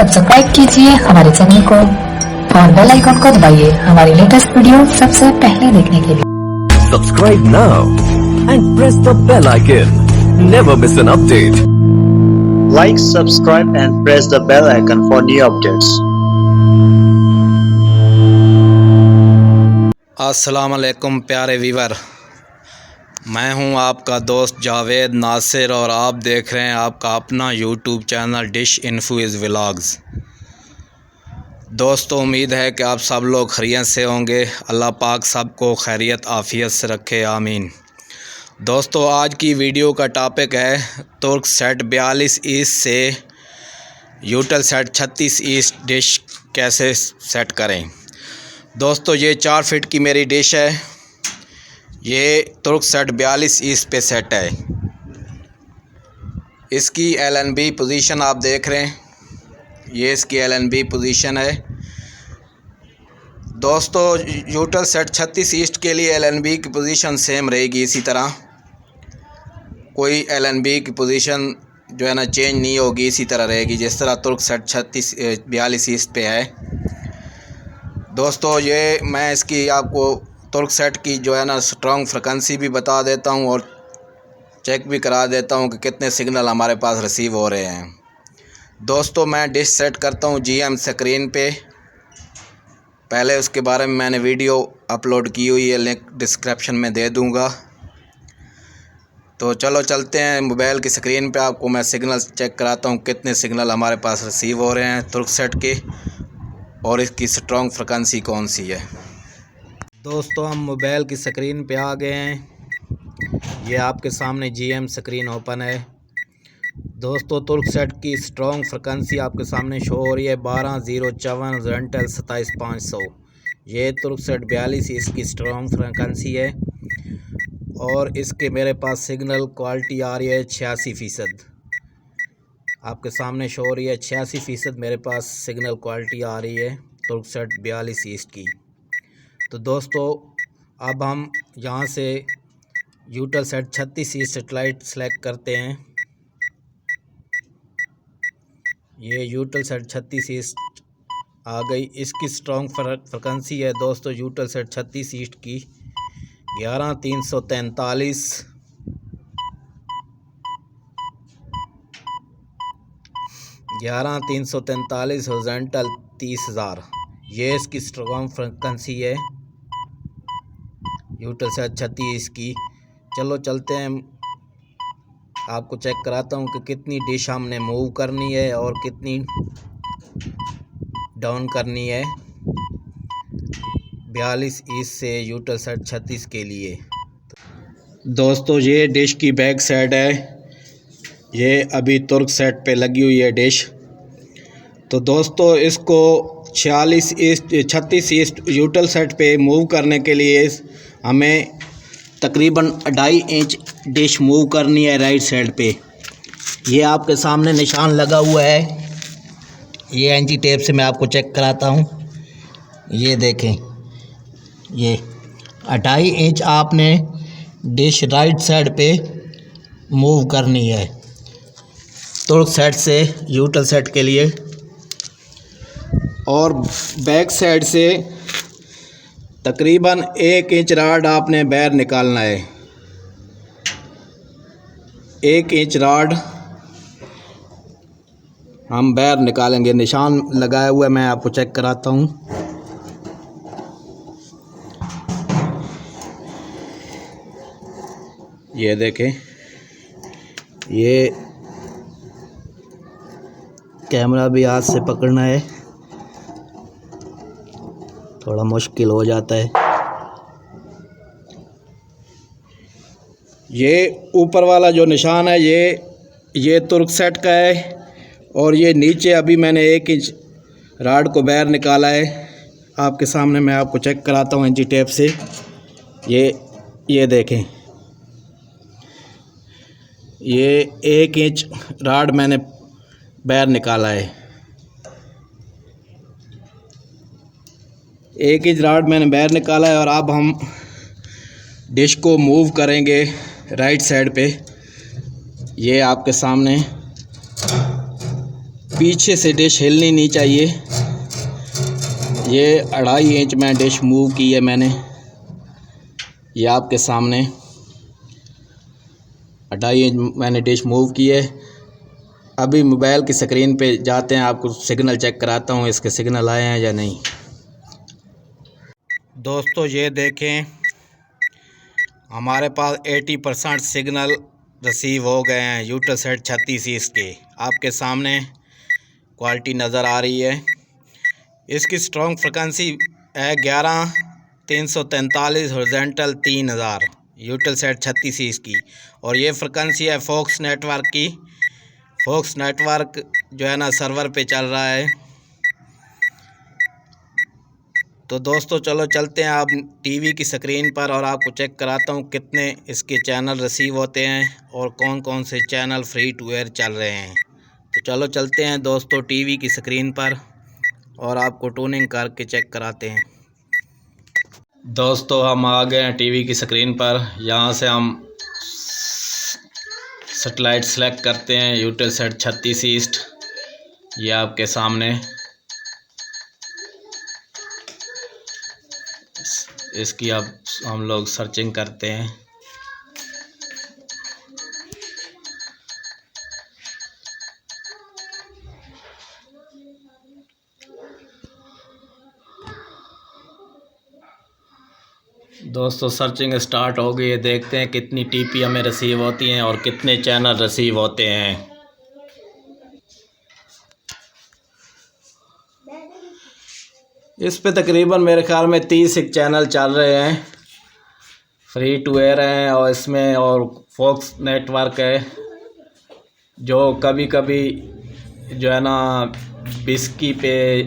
Subscribe कीजिए हमारे channel को और बेल आइकन को दबाइए हमारी लेटेस्ट वीडियो सबसे पहले देखने के लिए। Subscribe now and press the bell icon. Never miss an update. Like, subscribe and press the bell icon for new updates. अस्सलाम वालेकुम प्यारे व्यूवर, मैं हूं आपका दोस्त जावेद नासिर और आप देख रहे हैं आपका अपना YouTube channel dish infuse vlogs. दोस्तों, उम्मीद है कि आप सब लोग खैरियत से होंगे। अल्लाह पाक सबको खैरियत आफ़ियत से रखे, आमीन। दोस्तों, आज की वीडियो का टॉपिक है तुर्क सेट 42 ईस्ट से यूटल सेट 36 ईस्ट डिश कैसे सेट करें। दोस्तों, ये 4 फीट की मेरी डिश है। ये तुर्क सेट 42 ईस्ट पे सेट है। इसकी LNB पोजीशन आप देख रहे हैं, ये इसकी LNB पोजीशन है। दोस्तों, यूटल सेट 36 ईस्ट के लिए LNB की पोजीशन सेम रहेगी, इसी तरह कोई LNB की पोजीशन जो है ना चेंज नहीं होगी, इसी तरह रहेगी जिस तरह तुर्क सेट 42 ईस्ट पे है। दोस्तों, ये मैं इसकी आपको तुर्क सेट की जो है ना स्ट्रॉन्ग फ्रिक्वेंसी भी बता देता हूँ और चेक भी करा देता हूँ कि कितने सिग्नल हमारे पास रिसीव हो रहे हैं। दोस्तों, मैं डिश सेट करता हूँ GM स्क्रीन पे। पहले उसके बारे में मैंने वीडियो अपलोड की हुई है, लिंक डिस्क्रिप्शन में दे दूँगा। तो चलो चलते हैं मोबाइल की स्क्रीन पे, आपको मैं सिग्नल चेक कराता हूँ कितने सिग्नल हमारे पास रिसीव हो रहे हैं तुर्क सेट के और इसकी स्ट्रॉन्ग फ्रिक्वेंसी कौन सी है। दोस्तों, हम मोबाइल की स्क्रीन पे आ गए हैं। ये आपके सामने GM स्क्रीन ओपन है। दोस्तों, तुर्क सेट की स्ट्रॉन्ग फ्रिक्वेंसी आपके सामने शो हो रही है 12,054 रेंटल 27,500। ये तुर्क सेट 42 इसकी स्ट्रॉन्ग फ्रिक्वेंसी है और इसके मेरे पास सिग्नल क्वालिटी आ रही है 86%। आपके सामने शो हो रही है 86% मेरे पास सिग्नल क्वालिटी आ रही है तुर्क सेट 42 ईस्ट की। तो दोस्तों, अब हम यहाँ से यूटल सेट 36 ईस्ट सेटेलाइट सेलेक्ट करते हैं। ये यूटल सेट 36 ईस्ट आ गई। इसकी स्ट्रॉन्ग फ्रिक्वेंसी है दोस्तों यूटल सेट 36 ईस्ट की 11,343 हॉरिजॉन्टल 30,000। ये इसकी स्ट्रॉन्ग फ्रिक्वेंसी है यूटल सेट 36 की। चलो चलते हैं, आपको चेक कराता हूँ कि कितनी डिश हमने मूव करनी है और कितनी डाउन करनी है 42 ईस्ट से यूटल सेट 36 के लिए। दोस्तों, ये डिश की बैक साइड है। ये अभी तुर्क सेट पे लगी हुई है डिश। तो दोस्तों, इसको 36 ईस्ट यूटल सेट पे मूव करने के लिए हमें तकरीबन 2.5 इंच डिश मूव करनी है राइट साइड पे। ये आपके सामने निशान लगा हुआ है। ये एंजी टेप से मैं आपको चेक कराता हूँ। ये देखें, ये 2.5 इंच आपने डिश राइट साइड पे मूव करनी है तुर्क सेट से यूटल सेट के लिए। और बैक साइड से तकरीबन 1 इंच रॉड आपने बाहर निकालना है। 1 इंच रॉड हम बाहर निकालेंगे। निशान लगाया हुआ है, मैं आपको चेक कराता हूँ। ये देखें, ये कैमरा भी हाथ से पकड़ना है, थोड़ा मुश्किल हो जाता है। ये ऊपर वाला जो निशान है ये तुर्क सेट का है और ये नीचे अभी मैंने 1 इंच रॉड को बाहर निकाला है। आपके सामने मैं आपको चेक कराता हूँ एंजी टेप से। ये देखें, ये 1 इंच रॉड मैंने बाहर निकाला है। 1 इंच रॉड मैंने बाहर निकाला है और अब हम डिश को मूव करेंगे राइट साइड पे। ये आपके सामने पीछे से डिश हिलनी नहीं चाहिए। ये 2.5 इंच में डिश मूव की है मैंने, ये आपके सामने 2.5 इंच मैंने डिश मूव की है। अभी मोबाइल की स्क्रीन पे जाते हैं, आपको सिग्नल चेक कराता हूँ इसके सिग्नल आए हैं या नहीं। दोस्तों ये देखें, हमारे पास 80% सिग्नल रिसीव हो गए हैं यूटेलसेट 36 के। आपके सामने क्वालिटी नज़र आ रही है। इसकी स्ट्रॉन्ग फ्रिक्वेंसी है 11,343 हॉरिजॉन्टल 3000 यूटेलसेट 36 की, और ये फ्रिक्वेंसी है फॉक्स नेटवर्क की। फॉक्स नेटवर्क जो है ना सर्वर पे चल रहा है। तो दोस्तों चलो चलते हैं आप टीवी की स्क्रीन पर और आपको चेक कराता हूँ कितने इसके चैनल रिसीव होते हैं और कौन कौन से चैनल फ्री टू एयर चल रहे हैं। तो चलो चलते हैं दोस्तों टीवी की स्क्रीन पर और आपको ट्यूनिंग करके चेक कराते हैं। दोस्तों हम आ गए हैं टीवी की स्क्रीन पर। यहाँ से हम सैटेलाइट सेलेक्ट करते हैं यूटेलसेट 36 ईस्ट। ये आपके सामने इसकी अब हम लोग सर्चिंग करते हैं। दोस्तों सर्चिंग स्टार्ट हो गई है। देखते हैं कितनी टीपी हमें रिसीव होती हैं और कितने चैनल रिसीव होते हैं। इस पे तकरीबन मेरे ख्याल में 30 एक चैनल चल रहे हैं, फ्री टू एयर हैं, और इसमें और फॉक्स नेटवर्क है जो कभी कभी जो है ना बिस्की पे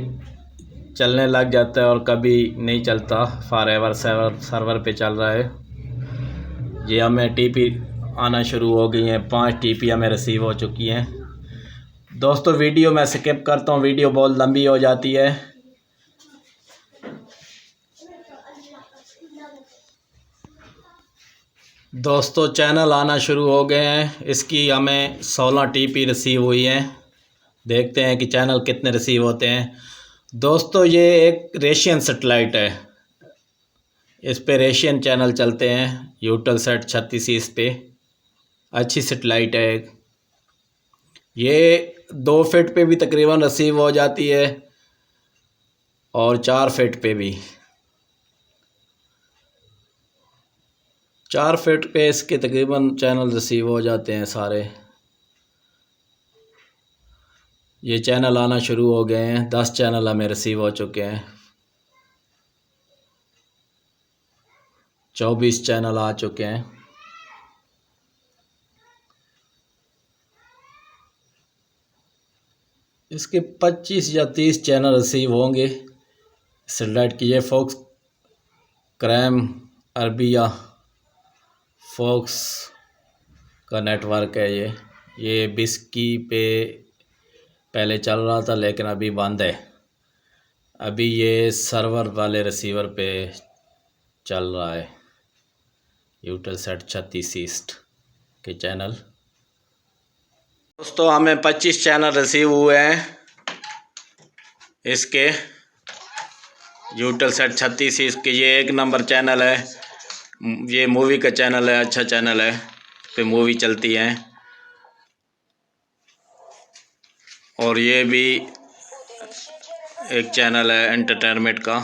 चलने लग जाता है और कभी नहीं चलता, फॉरएवर सर्वर पे चल रहा है। ये हमें टीपी आना शुरू हो गई हैं, 5 टीपी हमें रिसीव हो चुकी हैं। दोस्तों वीडियो मैं स्किप करता हूँ, वीडियो बहुत लंबी हो जाती है। दोस्तों चैनल आना शुरू हो गए हैं। इसकी हमें 16 टीपी रिसीव हुई हैं। देखते हैं कि चैनल कितने रिसीव होते हैं। दोस्तों ये एक रेशियन सेटेलाइट है, इस पे रेशियन चैनल चलते हैं यूटेलसेट 36 इस पे। अच्छी सेटेलाइट है। ये 2 फीट पे भी तकरीबन रिसीव हो जाती है और 4 फीट पे भी। 4 फीट पे इसके तकरीबन चैनल रिसीव हो जाते हैं सारे। ये चैनल आना शुरू हो गए हैं, 10 चैनल हमें रिसीव हो चुके हैं, 24 चैनल आ चुके हैं। इसके 25 या 30 चैनल रिसीव होंगे सेटेलाइट की। ये फॉक्स क्रैम अरबिया फॉक्स का नेटवर्क है। ये बिस्की पे पहले चल रहा था लेकिन अभी बंद है। अभी ये सर्वर वाले रिसीवर पे चल रहा है यूटेलसेट 36 ईस्ट के चैनल। दोस्तों हमें 25 चैनल रिसीव हुए हैं इसके यूटेलसेट 36 ईस्ट के। ये 1 नंबर चैनल है, ये मूवी का चैनल है, अच्छा चैनल है, पे मूवी चलती है। और ये भी एक चैनल है एंटरटेनमेंट का।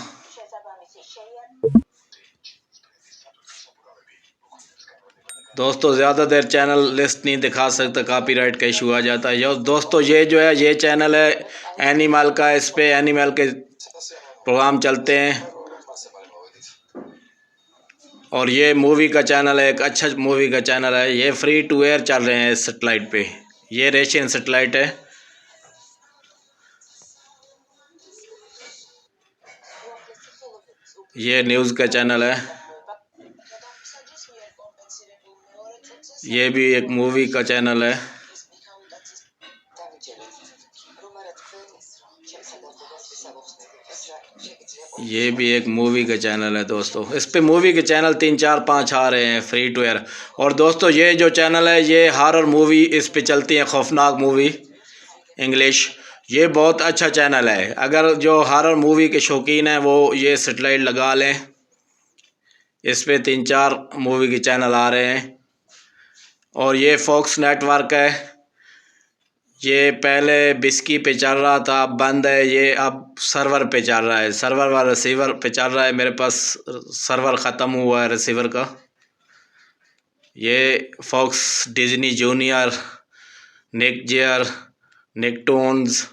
दोस्तों ज़्यादा देर चैनल लिस्ट नहीं दिखा सकता, कॉपीराइट का इशू आ जाता है। दोस्तों ये जो है ये चैनल है एनिमल का, इस पे एनिमल के प्रोग्राम चलते हैं। और ये मूवी का चैनल है, एक अच्छा मूवी का चैनल है। ये फ्री टू एयर चल रहे हैं इस सेटेलाइट पे। ये रेशियन सेटेलाइट है। ये न्यूज़ का चैनल है। ये भी एक मूवी का चैनल है। ये भी एक मूवी का चैनल है दोस्तों। इस पे मूवी के चैनल 3, 4, 5 आ रहे हैं फ्री टू एयर। और दोस्तों ये जो चैनल है ये हॉरर मूवी इस पे चलती है, खौफनाक मूवी इंग्लिश। ये बहुत अच्छा चैनल है। अगर जो हॉरर मूवी के शौकीन हैं वो ये सेटेलाइट लगा लें। इस पे 3-4 मूवी के चैनल आ रहे हैं। और ये फॉक्स नेटवर्क है। ये पहले बिस्की पे चल रहा था, अब बंद है। ये अब सर्वर पे चल रहा है, सर्वर व रिसीवर पे चल रहा है। मेरे पास सर्वर ख़त्म हुआ है रिसीवर का। ये Fox Disney Junior, Nick Jr, Nicktoons,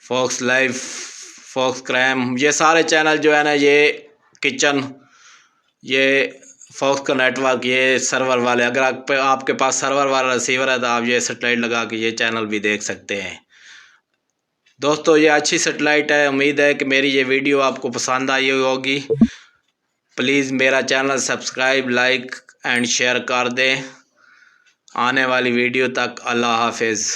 Fox live, Fox crime, ये सारे चैनल जो है ना, ये किचन, ये फॉक्स का नेटवर्क, ये सर्वर वाले। अगर आपके पास सर्वर वाला रिसीवर है तो आप ये सेटेलाइट लगा के ये चैनल भी देख सकते हैं। दोस्तों ये अच्छी सेटेलाइट है। उम्मीद है कि मेरी ये वीडियो आपको पसंद आई होगी। प्लीज़ मेरा channel subscribe, like and share कर दें। आने वाली वीडियो तक अल्लाह हाफिज़।